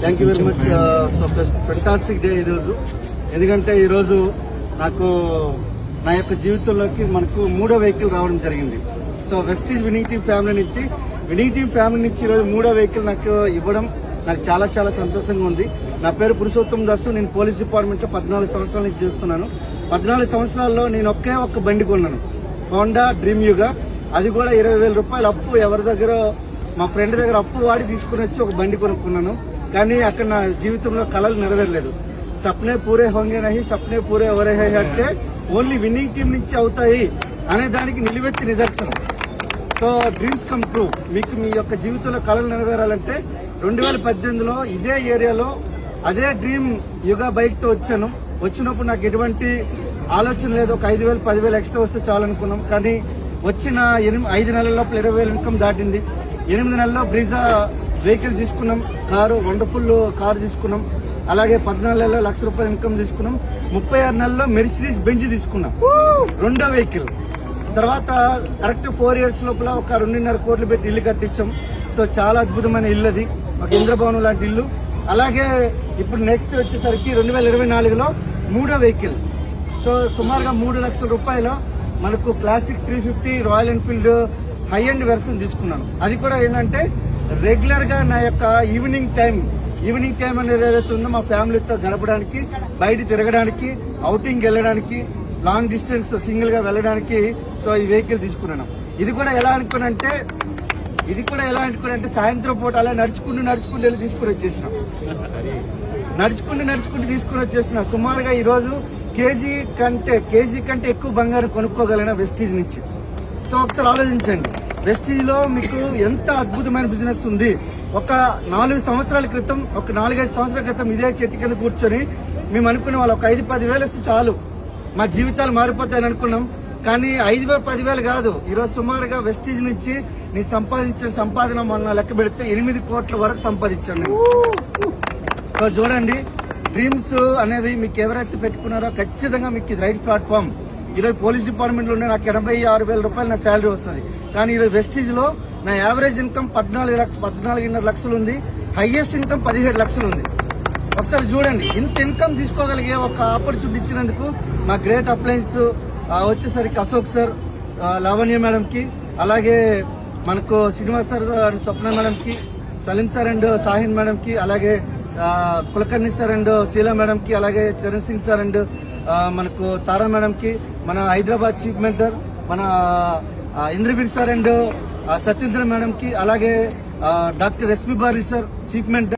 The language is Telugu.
Thank you very much. So fantastic day ఈరోజు. ఎందుకంటే ఈరోజు నాకు నా యొక్క జీవితంలోకి మనకు 3వ వెహికల్ రావడం జరిగింది. So Vestige winning team family నుంచి ఈరోజు 3వ వెహికల్ నాకు ఇవ్వడం నాకు చాలా చాలా సంతోషంగా ఉంది. నా పేరు పురుషోత్తమ్ దాసు. నేను పోలీస్ డిపార్ట్మెంట్లో 14 సంవత్సరాల నుంచి చేస్తున్నాను. 14 సంవత్సరాల్లో నేను ఒక్క బండి కొన్నాను, హోండా డ్రీమ్ యుగా. అది కూడా 20,000 రూపాయలు అప్పు, ఎవరి దగ్గర మా ఫ్రెండ్ దగ్గర అప్పు వాడి తీసుకుని వచ్చి ఒక బండి కొనుక్కున్నాను. కానీ అక్కడ నా జీవితంలో కళలు నెరవేరలేదు. సప్నే పూరే హోంగే నహి సప్నే పూరే ఎవరే హై అంటే ఓన్లీ విన్నింగ్ టీం నుంచి అవుతాయి అనే దానికి నిలువెత్తి నిదర్శనం. So dreams come true. మీకు మీ యొక్క జీవితంలో కళలు నెరవేరాలంటే 2018లో ఇదే ఏరియాలో అదే డ్రీమ్ యుగా బైక్ తో వచ్చాను. వచ్చినప్పుడు నాకు ఎటువంటి ఆలోచన లేదు. ఒక 5,000 10,000 ఎక్స్ట్రా వస్తే చాలనుకున్నాం. కానీ వచ్చిన 5 నెలల లోపల 20,000 ఇన్కమ్ దాటింది. 8 నెలల్లో బ్రీజా వెహికల్ తీసుకున్నాం, కారు, వండర్ఫుల్ కారు తీసుకున్నాం. అలాగే 14 నెలల్లో ₹1,00,000 ఇన్కమ్ తీసుకున్నాం. 36 నెలల్లో మెర్సిడీస్ బెంజ్ తీసుకున్నాం, 2వ వెహికల్. తర్వాత కరెక్ట్ 4 ఇయర్స్ లోపల ఒక 2.5 కోట్లు పెట్టి ఇల్లు కట్టించాం. సో చాలా అద్భుతమైన ఇల్లు అది, ఒక ఇంద్రభవనం లాంటి ఇల్లు. అలాగే ఇప్పుడు నెక్స్ట్ వచ్చేసరికి 2024లో 3వ వెహికల్. సో సుమారుగా ₹3,00,000 మనకు classic 350 royal Enfield high end version తీసుకున్నాను. అది కూడా ఏంటంటే రెగ్యులర్ గా నా యొక్క ఈవినింగ్ టైం అనేది ఏదైతే ఉందో మా ఫ్యామిలీతో గడపడానికి, బయట తిరగడానికి, అవుటింగ్ వెళ్ళడానికి, లాంగ్ డిస్టెన్స్ సింగిల్ గా వెళ్ళడానికి సో ఈ వెహికల్ తీసుకున్నాను. ఇది కూడా ఎలా అనుకున్నంటే సాయంత్రం పూట అలా నడుచుకుంటూ వెళ్ళి తీసుకుని వచ్చేసిన. నడుచుకుంటూ తీసుకుని వచ్చేసిన. సుమారుగా ఈ రోజు కేజీ కంటే ఎక్కువ బంగారం కొనుక్కోగలిగిన వెస్టీజ్ నుంచి. సో ఒకసారి ఆలోచించండి, వెస్టీజ్ లో మీకు ఎంత అద్భుతమైన బిజినెస్ ఉంది. ఒక 4 సంవత్సరాల క్రితం, ఒక 4-5 సంవత్సరాల క్రితం ఇదే చెట్టు కింద కూర్చొని మేము అనుకునే వాళ్ళు ఒక 5-10 వేలు వస్తే చాలు మా జీవితాలు మారిపోతాయని అనుకున్నాం. కానీ 5,000-10,000 కాదు. ఈరోజు సుమారుగా వెస్టీజ్ నుంచి నేను సంపాదించిన సంపాదన మొన్న లెక్క పెడితే 8 కోట్ల వరకు సంపాదించాను. సో చూడండి, డ్రీమ్స్ అనేవి మీకు ఎవరైతే పెట్టుకున్నారో ఖచ్చితంగా మీకు ఇది రైట్ ప్లాట్ఫామ్. ఈరోజు పోలీస్ డిపార్ట్మెంట్ లో నాకు 86,000 రూపాయలు నా శాలరీ వస్తుంది. కానీ ఈరోజు వెస్టీజ్ లో నా యావరేజ్ ఇన్కమ్ 14.5 లక్షలు ఉంది. హైయెస్ట్ ఇన్కమ్ 17 లక్షలు ఉంది. ఒకసారి చూడండి, ఇంత ఇన్కమ్ తీసుకోగలిగే ఒక ఆపర్చునిటీ ఇచ్చినందుకు మా గ్రేట్ అప్లయన్స్ వచ్చేసరికి అశోక్ సార్, లావణ్య మేడం కి, అలాగే మనకు Srinivas sir and Swapna madam కి, Saleem sir and Shahin madam కి, అలాగే Kulkarni sir and Sheela madam కి, అలాగే చరణ్ సింగ్ సార్ అండ్ మనకు తారా మేడం కి, మన హైదరాబాద్ చీఫ్ మెంటర్ మన ఇంద్రవీర్ సార్ అండ్ సత్యేంద్ర మేడం కి, అలాగే డాక్టర్ ఎస్పీ బారీ సార్ చీఫ్ మెంటర్.